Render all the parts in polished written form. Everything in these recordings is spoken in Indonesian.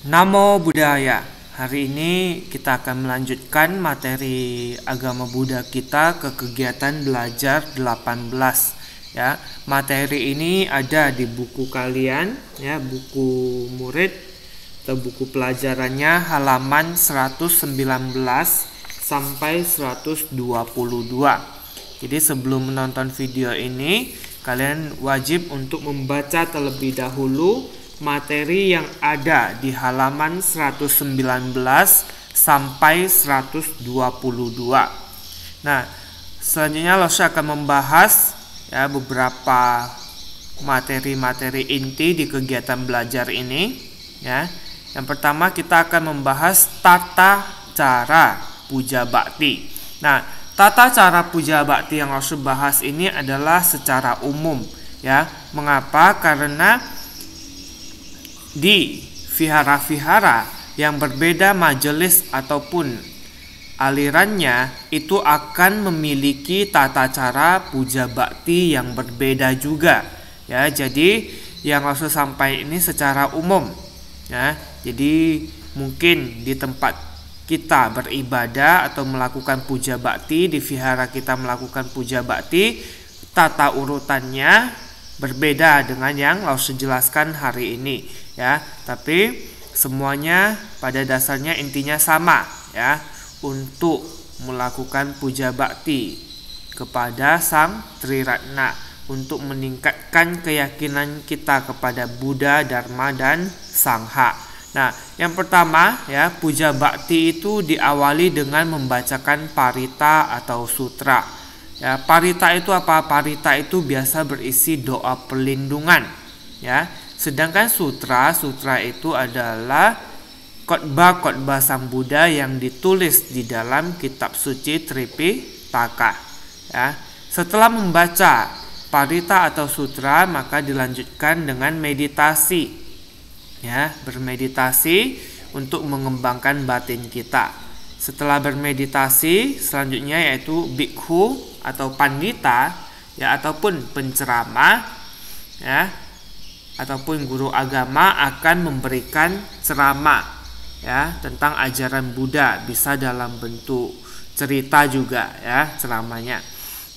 Namo Buddhaya. Hari ini kita akan melanjutkan materi agama Buddha kita ke kegiatan belajar 18 ya. Materi ini ada di buku kalian ya, buku murid atau buku pelajarannya halaman 119 sampai 122. Jadi sebelum menonton video ini, kalian wajib untuk membaca terlebih dahulu materi yang ada di halaman 119 sampai 122. Nah, selanjutnya Losha akan membahas ya beberapa materi-materi inti di kegiatan belajar ini ya. Yang pertama kita akan membahas tata cara puja bakti. Nah, tata cara puja bakti yang Losha bahas ini adalah secara umum ya. Mengapa? Karena di vihara-vihara yang berbeda majelis ataupun alirannya itu akan memiliki tata cara puja bakti yang berbeda juga ya. Jadi yang Rasul sampaikan ini secara umum ya. Jadi mungkin di tempat kita beribadah atau melakukan puja bakti, di vihara kita melakukan puja bakti, tata urutannya berbeda dengan yang Rasul jelaskan hari ini ya, tapi semuanya pada dasarnya intinya sama ya, untuk melakukan puja bakti kepada Sang Triratna, untuk meningkatkan keyakinan kita kepada Buddha, Dharma, dan Sangha. Nah, yang pertama ya, puja bakti itu diawali dengan membacakan parita atau sutra. Ya, parita itu apa? Parita itu biasa berisi doa perlindungan ya. Sedangkan sutra itu adalah khotbah Sang Buddha yang ditulis di dalam kitab suci Tripitaka ya. Setelah membaca parita atau sutra, maka dilanjutkan dengan meditasi ya, bermeditasi untuk mengembangkan batin kita. Setelah bermeditasi, selanjutnya yaitu bhikkhu atau pandita ya, ataupun penceramah ya, ataupun guru agama akan memberikan ceramah ya tentang ajaran Buddha, bisa dalam bentuk cerita juga ya ceramahnya.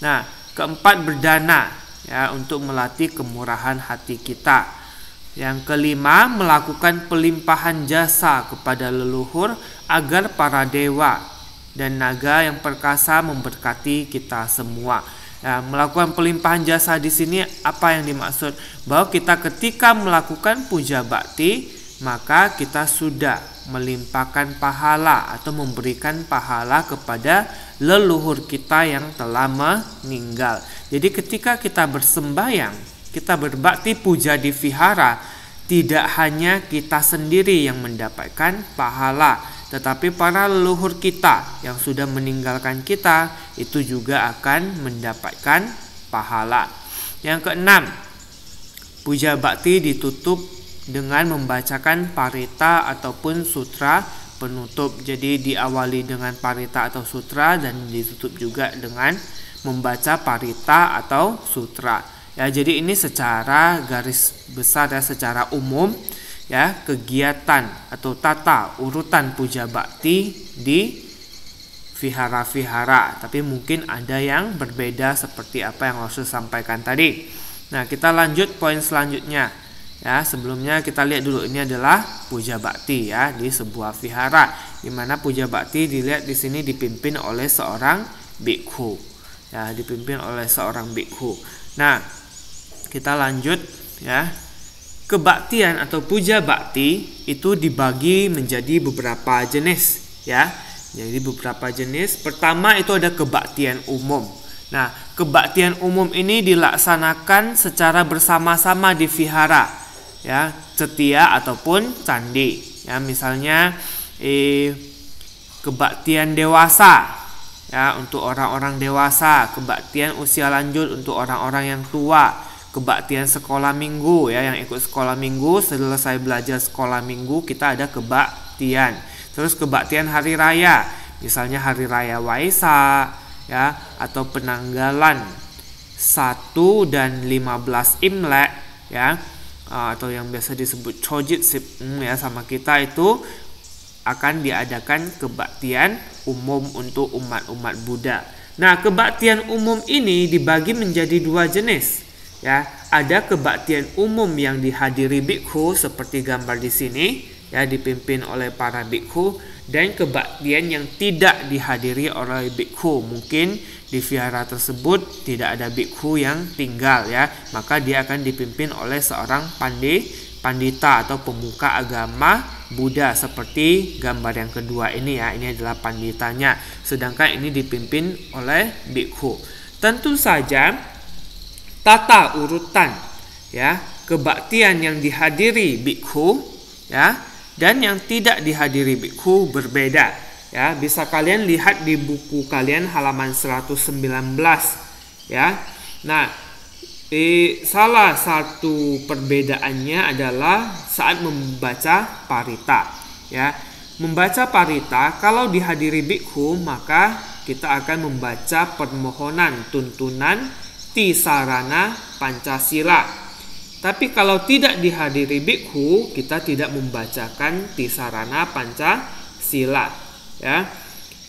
Nah, keempat berdana ya, untuk melatih kemurahan hati kita. Yang kelima, melakukan pelimpahan jasa kepada leluhur agar para dewa dan naga yang perkasa memberkati kita semua. Ya, melakukan pelimpahan jasa di sini apa yang dimaksud? Bahwa kita ketika melakukan puja bakti, maka kita sudah melimpahkan pahala atau memberikan pahala kepada leluhur kita yang telah meninggal. Jadi ketika kita bersembahyang, kita berbakti puja di vihara, tidak hanya kita sendiri yang mendapatkan pahala, tetapi para leluhur kita yang sudah meninggalkan kita itu juga akan mendapatkan pahala. Yang keenam, puja bakti ditutup dengan membacakan parita ataupun sutra penutup. Jadi diawali dengan parita atau sutra dan ditutup juga dengan membaca parita atau sutra. Ya, jadi ini secara garis besar ya, secara umum ya, kegiatan atau tata urutan puja bakti di vihara-vihara. Tapi mungkin ada yang berbeda seperti apa yang Rasul sampaikan tadi. Nah, kita lanjut poin selanjutnya. Ya, sebelumnya kita lihat dulu, ini adalah puja bakti ya di sebuah vihara, di mana puja bakti dilihat di sini dipimpin oleh seorang bhikkhu. Ya, dipimpin oleh seorang bhikkhu. Nah, kita lanjut ya. Kebaktian atau puja bakti itu dibagi menjadi beberapa jenis ya. Jadi beberapa jenis. Pertama itu ada kebaktian umum. Nah, kebaktian umum ini dilaksanakan secara bersama-sama di vihara ya, setia ataupun candi. Ya, misalnya kebaktian dewasa ya, untuk orang-orang dewasa, kebaktian usia lanjut untuk orang-orang yang tua. Kebaktian sekolah minggu ya, yang ikut sekolah minggu, selesai belajar sekolah minggu kita ada kebaktian. Terus kebaktian hari raya, misalnya hari raya Waisak ya, atau penanggalan 1 dan 15 Imlek ya, atau yang biasa disebut Chojit Sipng ya sama kita itu akan diadakan kebaktian umum untuk umat-umat Buddha. Nah, kebaktian umum ini dibagi menjadi dua jenis. Ya, ada kebaktian umum yang dihadiri bhikkhu seperti gambar di sini, ya dipimpin oleh para bhikkhu, dan kebaktian yang tidak dihadiri oleh bhikkhu. Mungkin di vihara tersebut tidak ada bhikkhu yang tinggal ya, maka dia akan dipimpin oleh seorang pandita atau pemuka agama Buddha seperti gambar yang kedua ini ya. Ini adalah panditanya, sedangkan ini dipimpin oleh bhikkhu. Tentu saja tata urutan ya kebaktian yang dihadiri bhikkhu ya dan yang tidak dihadiri bhikkhu berbeda ya. Bisa kalian lihat di buku kalian halaman 119 ya. Nah, salah satu perbedaannya adalah saat membaca parita ya. Membaca parita kalau dihadiri bhikkhu maka kita akan membaca permohonan tuntunan Tisarana Pancasila. Tapi kalau tidak dihadiri bhikkhu kita tidak membacakan Tisarana Pancasila ya.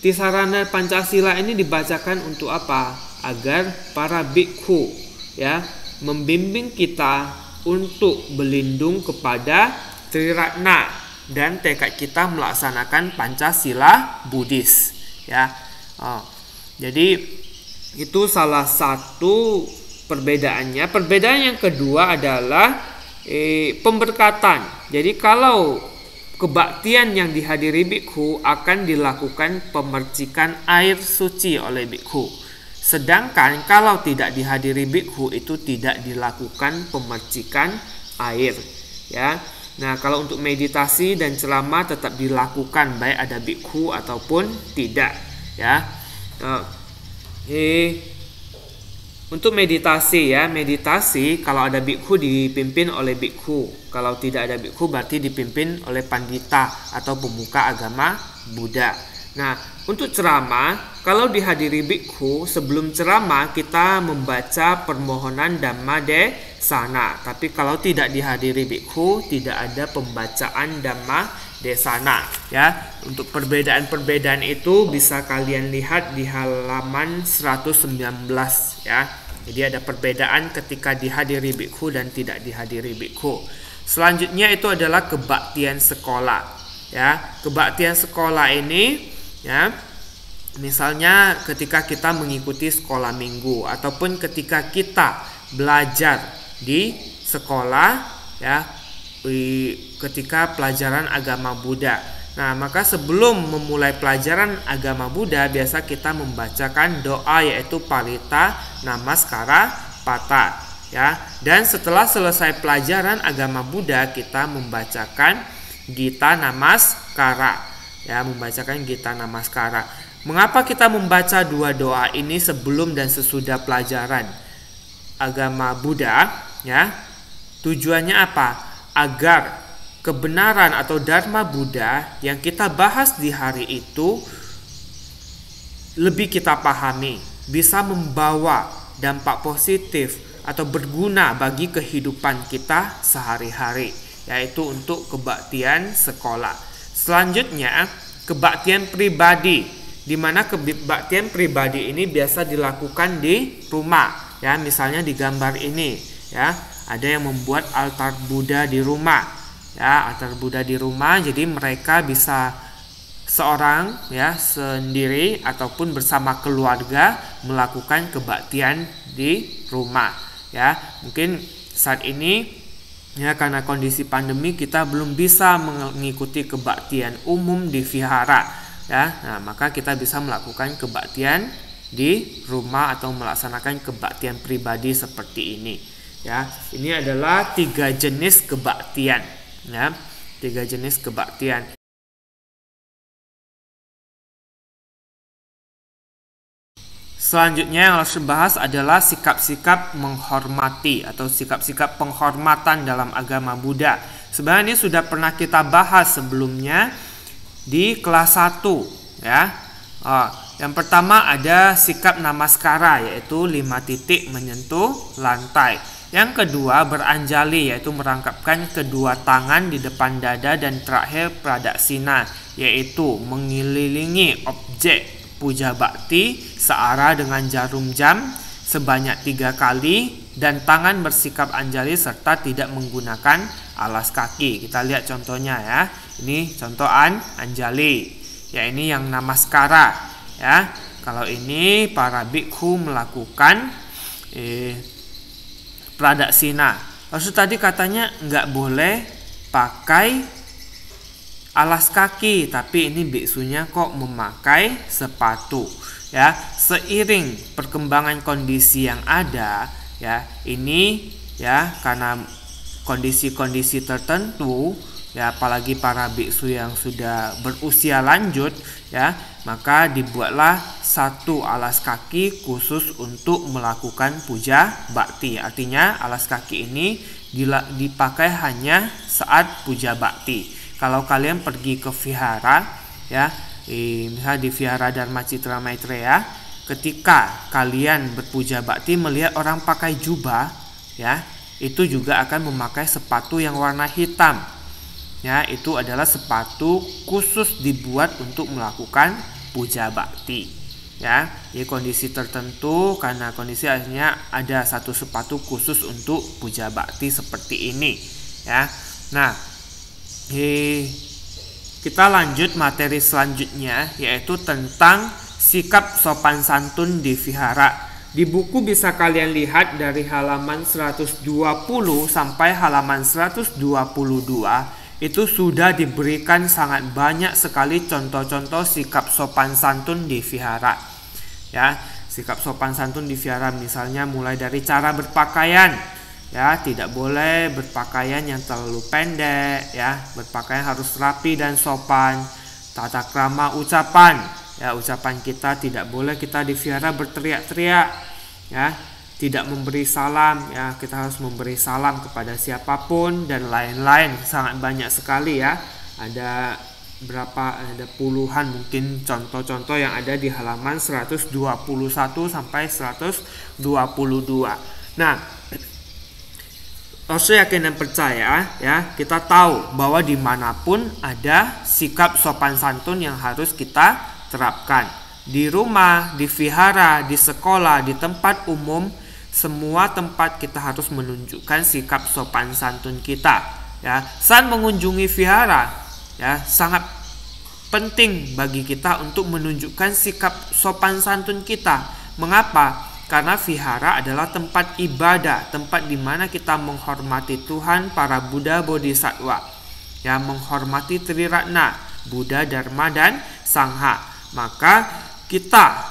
Tisarana Pancasila ini dibacakan untuk apa? Agar para bhikkhu ya membimbing kita untuk berlindung kepada Triratna dan tekad kita melaksanakan Pancasila Buddhis ya. Jadi itu salah satu perbedaannya. Perbedaan yang kedua adalah pemberkatan. Jadi kalau kebaktian yang dihadiri bhikkhu akan dilakukan pemercikan air suci oleh bhikkhu. Sedangkan kalau tidak dihadiri bhikkhu itu tidak dilakukan pemercikan air ya. Nah, kalau untuk meditasi dan ceramah tetap dilakukan baik ada bhikkhu ataupun tidak ya. Untuk meditasi ya, meditasi kalau ada bhikkhu dipimpin oleh bhikkhu, kalau tidak ada bhikkhu berarti dipimpin oleh pandita atau pemuka agama Buddha. Nah, untuk ceramah kalau dihadiri bhikkhu sebelum ceramah kita membaca permohonan Dhammadesana. Tapi kalau tidak dihadiri bhikkhu tidak ada pembacaan Dhammadesana ya. Untuk perbedaan-perbedaan itu bisa kalian lihat di halaman 119 ya. Jadi ada perbedaan ketika dihadiri bhikkhu dan tidak dihadiri bhikkhu. Selanjutnya itu adalah kebaktian sekolah ya. Kebaktian sekolah ini ya, misalnya ketika kita mengikuti sekolah minggu ataupun ketika kita belajar di sekolah ya, ketika pelajaran agama Buddha. Nah, maka sebelum memulai pelajaran agama Buddha biasa kita membacakan doa yaitu Parita Namaskara Pata ya. Dan setelah selesai pelajaran agama Buddha kita membacakan Gita Namaskara ya, membacakan Gita Namaskara. Mengapa kita membaca dua doa ini sebelum dan sesudah pelajaran agama Buddha ya? Tujuannya apa? Agar kebenaran atau dharma Buddha yang kita bahas di hari itu lebih kita pahami, bisa membawa dampak positif atau berguna bagi kehidupan kita sehari-hari, yaitu untuk kebaktian sekolah. Selanjutnya, kebaktian pribadi, di mana kebaktian pribadi ini biasa dilakukan di rumah. Ya, misalnya di gambar ini, ya, ada yang membuat altar Buddha di rumah. Ya, altar Buddha di rumah. Jadi mereka bisa seorang ya sendiri ataupun bersama keluarga melakukan kebaktian di rumah. Ya, mungkin saat ini ya karena kondisi pandemi kita belum bisa mengikuti kebaktian umum di vihara ya. Nah, maka kita bisa melakukan kebaktian di rumah atau melaksanakan kebaktian pribadi seperti ini ya. Ini adalah 3 jenis kebaktian ya. 3 jenis kebaktian. Selanjutnya yang harus dibahas adalah sikap-sikap menghormati atau sikap-sikap penghormatan dalam agama Buddha. Sebenarnya ini sudah pernah kita bahas sebelumnya di kelas 1 ya. Yang pertama ada sikap namaskara, yaitu 5 titik menyentuh lantai. Yang kedua, beranjali, yaitu merangkapkan kedua tangan di depan dada, dan terakhir pradaksina, yaitu mengelilingi objek puja bakti searah dengan jarum jam sebanyak 3 kali, dan tangan bersikap anjali serta tidak menggunakan alas kaki. Kita lihat contohnya ya. Ini contoh anjali. Ya, ini yang namaskara ya. Kalau ini para bhikkhu melakukan pradaksina. Maksud tadi katanya nggak boleh pakai alas kaki, tapi ini biksunya kok memakai sepatu ya. Seiring perkembangan kondisi yang ada ya, ini ya, karena kondisi-kondisi tertentu ya, apalagi para biksu yang sudah berusia lanjut ya, maka dibuatlah satu alas kaki khusus untuk melakukan puja bakti. Artinya alas kaki ini dipakai hanya saat puja bakti. Kalau kalian pergi ke vihara ya, misalnya di vihara Dharma Citra Maitreya, ketika kalian berpuja bakti melihat orang pakai jubah ya, itu juga akan memakai sepatu yang warna hitam. Ya, itu adalah sepatu khusus dibuat untuk melakukan puja bakti. Ya, di kondisi tertentu, karena kondisi akhirnya ada satu sepatu khusus untuk puja bakti seperti ini. Ya, nah, kita lanjut materi selanjutnya, yaitu tentang sikap sopan santun di vihara. Di buku bisa kalian lihat dari halaman 120 sampai halaman 122. Itu sudah diberikan sangat banyak sekali contoh-contoh sikap sopan santun di vihara. Ya, sikap sopan santun di vihara misalnya mulai dari cara berpakaian. Ya, tidak boleh berpakaian yang terlalu pendek ya, berpakaian harus rapi dan sopan. Tata krama ucapan. Ya, ucapan kita tidak boleh kita di vihara berteriak-teriak ya. Tidak memberi salam ya, kita harus memberi salam kepada siapapun dan lain-lain, sangat banyak sekali ya. Ada puluhan mungkin contoh-contoh yang ada di halaman 121 sampai 122. Nah, Rasul yakin dan percaya ya, kita tahu bahwa dimanapun ada sikap sopan santun yang harus kita terapkan. Di rumah, di vihara, di sekolah, di tempat umum, semua tempat kita harus menunjukkan sikap sopan santun kita ya. Saat mengunjungi vihara ya, sangat penting bagi kita untuk menunjukkan sikap sopan santun kita. Mengapa? Karena vihara adalah tempat ibadah, tempat di mana kita menghormati Tuhan, para Buddha Bodhisattva ya, menghormati Triratna, Buddha, Dharma, dan Sangha. Maka kita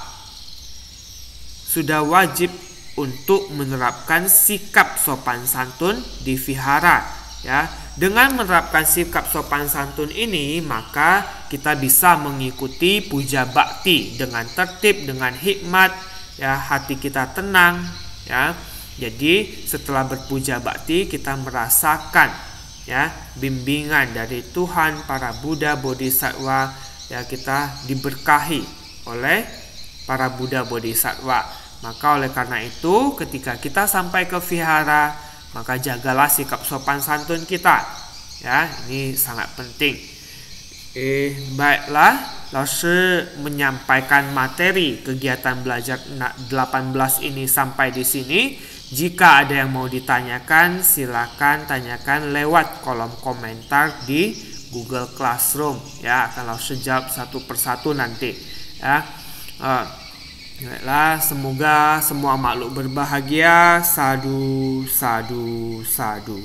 sudah wajib untuk menerapkan sikap sopan santun di vihara ya. Dengan menerapkan sikap sopan santun ini, maka kita bisa mengikuti puja bakti dengan tertib, dengan hikmat ya, hati kita tenang ya. Jadi setelah berpuja bakti kita merasakan ya bimbingan dari Tuhan, para Buddha Bodhisattva ya, kita diberkahi oleh para Buddha Bodhisattva. Maka oleh karena itu, ketika kita sampai ke vihara, maka jagalah sikap sopan santun kita. Ya, ini sangat penting. Baiklah, Laoshi menyampaikan materi kegiatan belajar 18 ini sampai di sini. Jika ada yang mau ditanyakan, silakan tanyakan lewat kolom komentar di Google Classroom. Ya, akan Laoshi jawab satu persatu nanti. Ya. Baiklah, semoga semua makhluk berbahagia. Sadu, sadu, sadu.